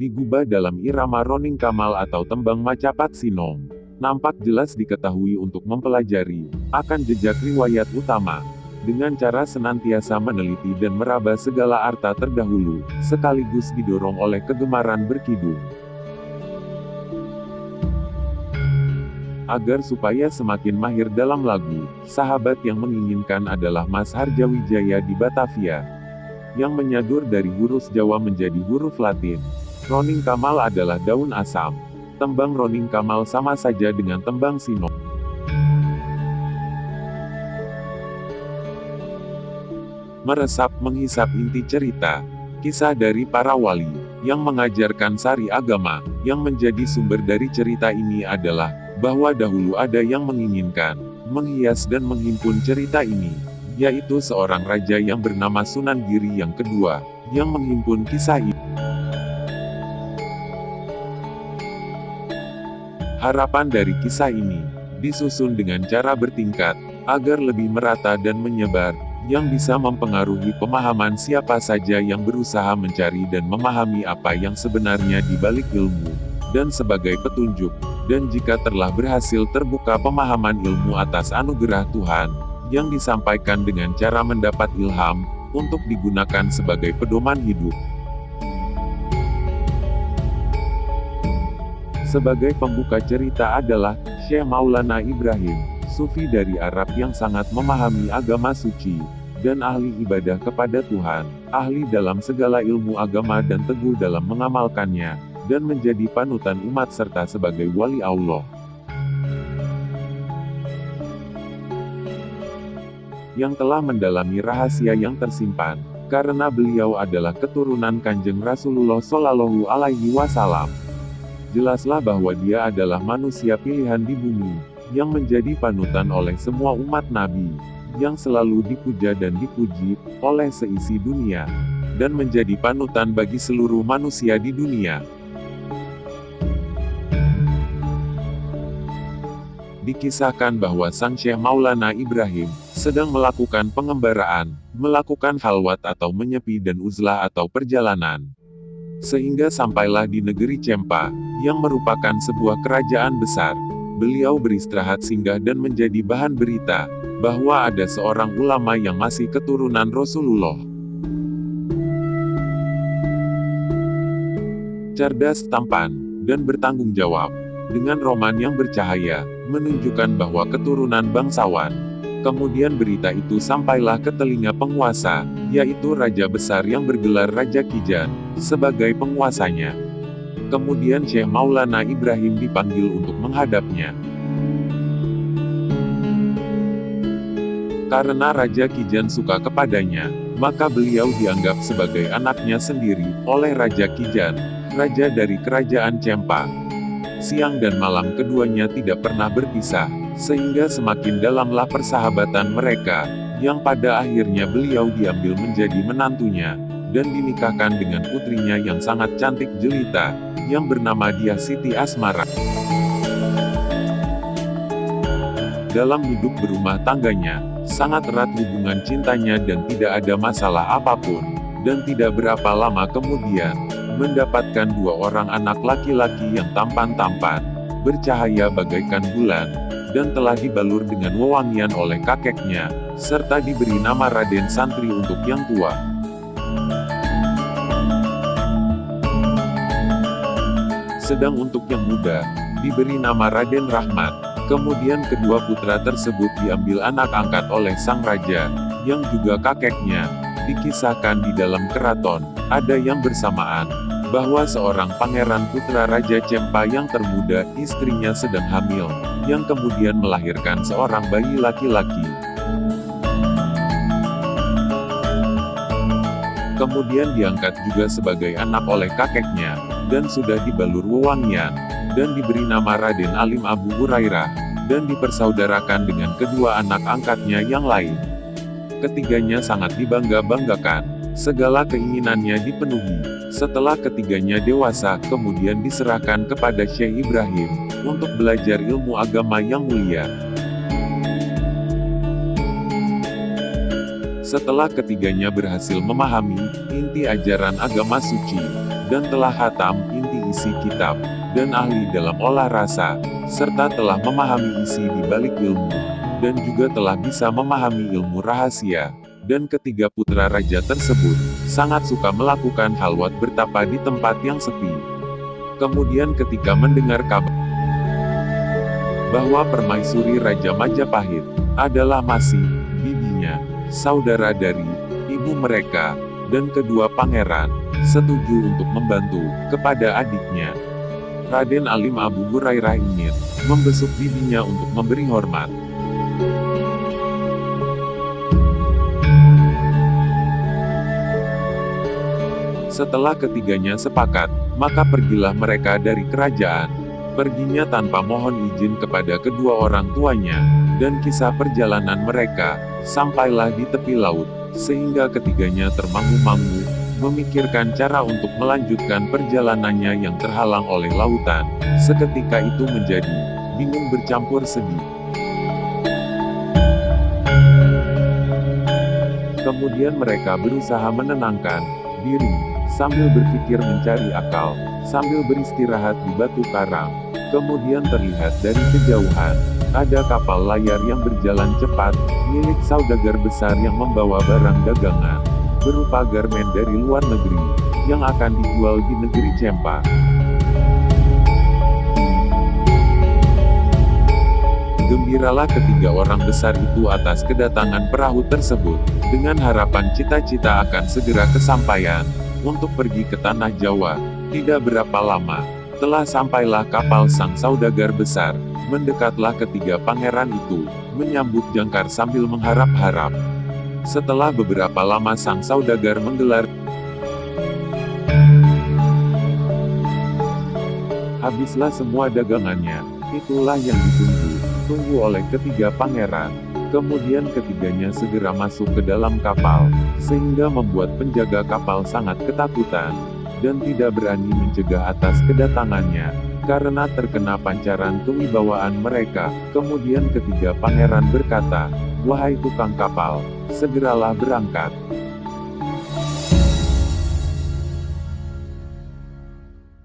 digubah dalam irama Roning Kamal atau tembang Macapat Sinong. Nampak jelas diketahui untuk mempelajari akan jejak riwayat utama, dengan cara senantiasa meneliti dan meraba segala arta terdahulu, sekaligus didorong oleh kegemaran berkidung. Agar supaya semakin mahir dalam lagu, sahabat yang menginginkan adalah Mas Harjawijaya di Batavia, yang menyadur dari huruf Jawa menjadi huruf Latin. Roning Kamal adalah daun asam. Tembang Roning Kamal sama saja dengan tembang Sinong. Meresap menghisap inti cerita, kisah dari para wali, yang mengajarkan sari agama, yang menjadi sumber dari cerita ini adalah, bahwa dahulu ada yang menginginkan, menghias dan menghimpun cerita ini, yaitu seorang raja yang bernama Sunan Giri yang kedua, yang menghimpun kisah ini. Harapan dari kisah ini, disusun dengan cara bertingkat, agar lebih merata dan menyebar, yang bisa mempengaruhi pemahaman siapa saja yang berusaha mencari dan memahami apa yang sebenarnya di balik ilmu, dan sebagai petunjuk, dan jika telah berhasil terbuka pemahaman ilmu atas anugerah Tuhan, yang disampaikan dengan cara mendapat ilham, untuk digunakan sebagai pedoman hidup. Sebagai pembuka cerita adalah Syekh Maulana Ibrahim, Sufi dari Arab yang sangat memahami agama suci, dan ahli ibadah kepada Tuhan, ahli dalam segala ilmu agama dan teguh dalam mengamalkannya, dan menjadi panutan umat serta sebagai wali Allah. Yang telah mendalami rahasia yang tersimpan, karena beliau adalah keturunan Kanjeng Rasulullah Shallallahu Alaihi Wasallam. Jelaslah bahwa dia adalah manusia pilihan di bumi, yang menjadi panutan oleh semua umat Nabi, yang selalu dipuja dan dipuji oleh seisi dunia, dan menjadi panutan bagi seluruh manusia di dunia. Dikisahkan bahwa Sang Syekh Maulana Ibrahim sedang melakukan pengembaraan, melakukan khalwat atau menyepi dan uzlah atau perjalanan, sehingga sampailah di negeri Cempa, yang merupakan sebuah kerajaan besar. Beliau beristirahat singgah dan menjadi bahan berita, bahwa ada seorang ulama yang masih keturunan Rasulullah. Cerdas, tampan, dan bertanggung jawab, dengan roman yang bercahaya, menunjukkan bahwa keturunan bangsawan. Kemudian berita itu sampailah ke telinga penguasa, yaitu Raja Besar yang bergelar Raja Kijan, sebagai penguasanya. Kemudian Syekh Maulana Ibrahim dipanggil untuk menghadapnya. Karena Raja Kijan suka kepadanya, maka beliau dianggap sebagai anaknya sendiri, oleh Raja Kijan, raja dari kerajaan Cempa. Siang dan malam keduanya tidak pernah berpisah, sehingga semakin dalamlah persahabatan mereka, yang pada akhirnya beliau diambil menjadi menantunya, dan dinikahkan dengan putrinya yang sangat cantik jelita, yang bernama Dyah Siti Asmara. Dalam hidup berumah tangganya, sangat erat hubungan cintanya dan tidak ada masalah apapun, dan tidak berapa lama kemudian, mendapatkan dua orang anak laki-laki yang tampan-tampan, bercahaya bagaikan bulan, dan telah dibalur dengan wewangian oleh kakeknya, serta diberi nama Raden Santri untuk yang tua. Sedang untuk yang muda, diberi nama Raden Rahmat. Kemudian kedua putra tersebut diambil anak angkat oleh sang raja, yang juga kakeknya. Dikisahkan di dalam keraton, ada yang bersamaan, bahwa seorang pangeran putra Raja Cempa yang termuda, istrinya sedang hamil, yang kemudian melahirkan seorang bayi laki-laki. Kemudian diangkat juga sebagai anak oleh kakeknya, dan sudah dibalur wewangian, dan diberi nama Raden Alim Abu Hurairah, dan dipersaudarakan dengan kedua anak angkatnya yang lain. Ketiganya sangat dibangga-banggakan, segala keinginannya dipenuhi. Setelah ketiganya dewasa, kemudian diserahkan kepada Syekh Ibrahim, untuk belajar ilmu agama yang mulia. Setelah ketiganya berhasil memahami inti ajaran agama suci, dan telah hatam inti isi kitab, dan ahli dalam olah rasa, serta telah memahami isi di balik ilmu, dan juga telah bisa memahami ilmu rahasia. Dan ketiga putra raja tersebut, sangat suka melakukan halwat bertapa di tempat yang sepi. Kemudian ketika mendengar kabar bahwa permaisuri Raja Majapahit adalah masih bibinya, saudara dari ibu mereka, dan kedua pangeran, setuju untuk membantu kepada adiknya. Raden Alim Abu Hurairah ingin membesuk bibinya untuk memberi hormat. Setelah ketiganya sepakat, maka pergilah mereka dari kerajaan. Perginya tanpa mohon izin kepada kedua orang tuanya, dan kisah perjalanan mereka, sampailah di tepi laut, sehingga ketiganya termangu-mangu, memikirkan cara untuk melanjutkan perjalanannya yang terhalang oleh lautan. Seketika itu menjadi bingung bercampur sedih. Kemudian mereka berusaha menenangkan diri, sambil berpikir mencari akal, sambil beristirahat di batu karang. Kemudian terlihat dari kejauhan, ada kapal layar yang berjalan cepat, milik saudagar besar yang membawa barang dagangan, berupa garmen dari luar negeri, yang akan dijual di negeri Cempa. Gembiralah ketiga orang besar itu atas kedatangan perahu tersebut, dengan harapan cita-cita akan segera kesampaian, untuk pergi ke tanah Jawa. Tidak berapa lama, telah sampailah kapal sang saudagar besar. Mendekatlah ketiga pangeran itu, menyambut jangkar sambil mengharap-harap. Setelah beberapa lama sang saudagar menggelar, habislah semua dagangannya. Itulah yang ditunggu oleh ketiga pangeran. Kemudian ketiganya segera masuk ke dalam kapal, sehingga membuat penjaga kapal sangat ketakutan, dan tidak berani mencegah atas kedatangannya, karena terkena pancaran kewibawaan mereka. Kemudian ketiga pangeran berkata, "Wahai tukang kapal, segeralah berangkat.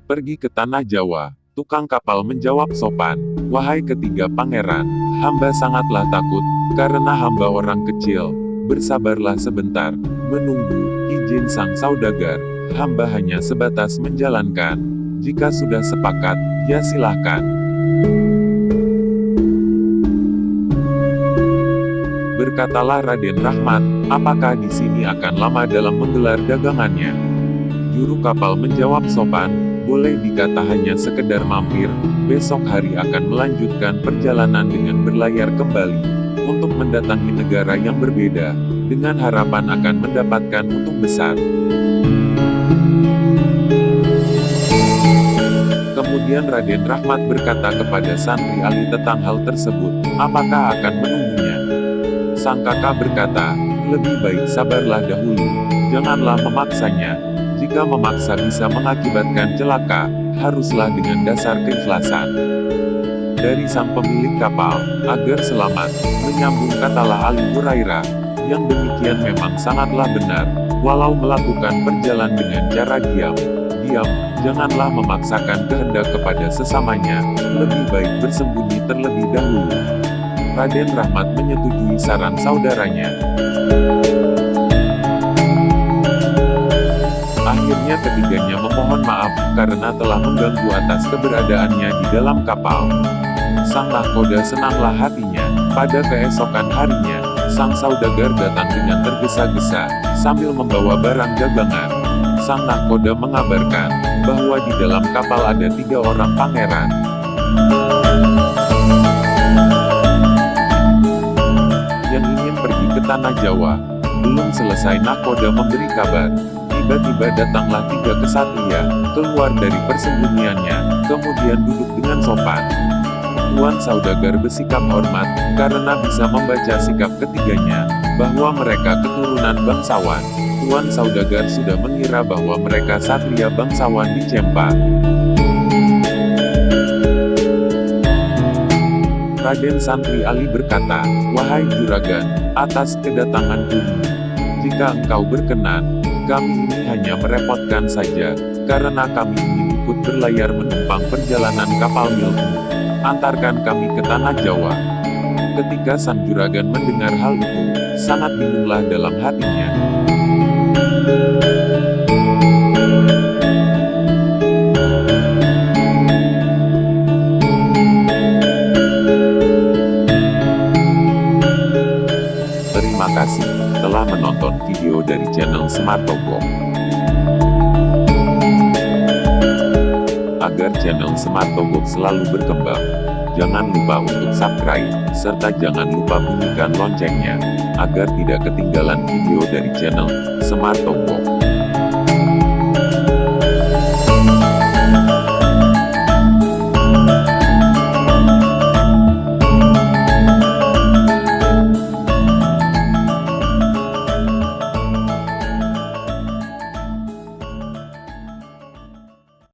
Pergi ke tanah Jawa." Tukang kapal menjawab sopan, "Wahai ketiga pangeran, hamba sangatlah takut, karena hamba orang kecil. Bersabarlah sebentar, menunggu izin sang saudagar. Hamba hanya sebatas menjalankan. Jika sudah sepakat, ya silahkan." Berkatalah Raden Rahmat, "Apakah di sini akan lama dalam menggelar dagangannya?" Juru kapal menjawab sopan, "Boleh dikata hanya sekedar mampir, besok hari akan melanjutkan perjalanan dengan berlayar kembali, untuk mendatangi negara yang berbeda, dengan harapan akan mendapatkan untung besar." Kemudian Raden Rahmat berkata kepada santri ahli tentang hal tersebut, "Apakah akan menunggunya?" Sang kakak berkata, "Lebih baik sabarlah dahulu, janganlah memaksanya. Jika memaksa bisa mengakibatkan celaka, haruslah dengan dasar keikhlasan." Dari sang pemilik kapal, agar selamat, menyambung katalah Ali Hurairah, yang demikian memang sangatlah benar, walau melakukan perjalanan dengan cara diam, janganlah memaksakan kehendak kepada sesamanya, lebih baik bersembunyi terlebih dahulu. Raden Rahmat menyetujui saran saudaranya. Akhirnya ketiganya memohon maaf, karena telah mengganggu atas keberadaannya di dalam kapal. Sang nahkoda senanglah hatinya. Pada keesokan harinya, sang saudagar datang dengan tergesa-gesa, sambil membawa barang dagangan. Sang nahkoda mengabarkan, bahwa di dalam kapal ada 3 orang pangeran. Yang ingin pergi ke tanah Jawa. Belum selesai nahkoda memberi kabar, tiba-tiba datanglah 3 kesatria, keluar dari persembunyiannya, kemudian duduk dengan sopan. Tuan saudagar bersikap hormat, karena bisa membaca sikap ketiganya, bahwa mereka keturunan bangsawan. Tuan saudagar sudah mengira bahwa mereka satria bangsawan di Cempa. Raden Santri Ali berkata, "Wahai juragan, atas kedatanganku ini, jika engkau berkenan, Kami ini hanya merepotkan saja, karena kami ingin ikut berlayar menumpang perjalanan kapal Milku. Antarkan kami ke tanah Jawa. Ketika sang juragan mendengar hal itu, sangat bingunglah dalam hatinya. Terima kasih telah menonton video dari channel Semar Togog. Agar channel Semar Togog selalu berkembang, jangan lupa untuk subscribe, serta jangan lupa bunyikan loncengnya, agar tidak ketinggalan video dari channel Semar Togog.